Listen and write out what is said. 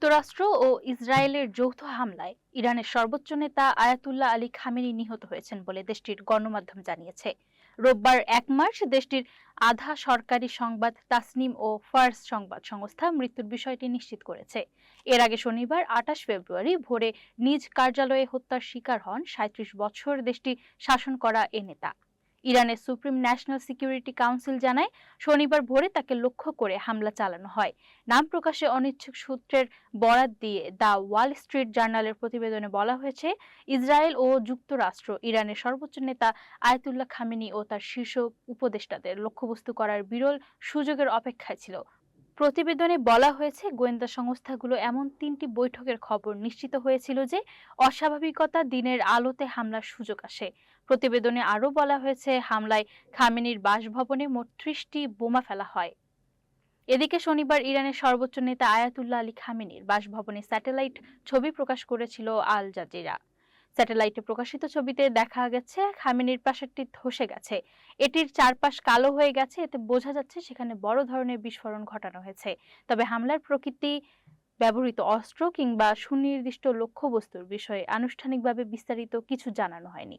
যুক্তরাষ্ট্র ও ইসরায়েলের যৌথ হামলায় ইরানের সর্বোচ্চ নেতা আয়াতুল্লাহ আলী খামেনি নিহত হয়েছেন বলে দেশটির গণমাধ্যম জানিয়েছে। রোববার ১ মার্চ দেশটির আধা সরকারি সংবাদ তাসনিম ও ফার্স সংবাদ সংস্থা মৃত্যুর বিষয়টি নিশ্চিত করেছে। এর আগে শনিবার ২৮ ফেব্রুয়ারি ভোরে নিজ কার্যালয়ে হত্যার শিকার হন ৩৭ বছর দেশটি শাসন করা এ নেতা। ইরানের সুপ্রিম ন্যাশনাল সিকিউরিটি কাউন্সিল জানায়, শনিবার ভোরে তাকে লক্ষ্য করে হামলা চালানো হয়। নাম প্রকাশে অনিচ্ছুক সূত্রের বরাত দিয়ে দ্য ওয়াল স্ট্রিট জার্নালের প্রতিবেদনে বলা হয়েছে, ইসরায়েল ও যুক্তরাষ্ট্র ইরানের সর্বোচ্চ নেতা আয়াতুল্লাহ খামেনি ও তার শীর্ষ উপদেষ্টাদের লক্ষ্যবস্তু করার বিরল সুযোগের অপেক্ষায় ছিল। প্রতিবেদনে বলা হয়েছে, গোয়েন্দা সংস্থাগুলো এমন ৩টি বৈঠকের খবর নিশ্চিত হয়েছিল যে অস্বাভাবিকতা দিনের আলোতে হামলার সুযোগ আসে। প্রতিবেদনে আরও বলা হয়েছে, হামলায় খামেনির বাসভবনে মোট ৩০টি বোমা ফেলা হয়। এদিকে শনিবার ইরানের সর্বোচ্চ নেতা আয়াতুল্লাহ আলী খামেনির বাসভবনে স্যাটেলাইট ছবি প্রকাশ করেছিল আল জাজিরা। স্যাটেলাইটে প্রকাশিত ছবিতে দেখা গেছে খামেনির প্রাসাদটি ধসে গেছে। এটির চারপাশ কালো হয়ে গেছে। এতে বোঝা যাচ্ছে সেখানে বড় ধরনের বিস্ফোরণ ঘটানো হয়েছে। তবে হামলার প্রকৃতি, ব্যবহৃত অস্ত্র কিংবা সুনির্দিষ্ট লক্ষ্যবস্তুর বিষয়ে আনুষ্ঠানিকভাবে বিস্তারিত কিছু জানানো হয়নি।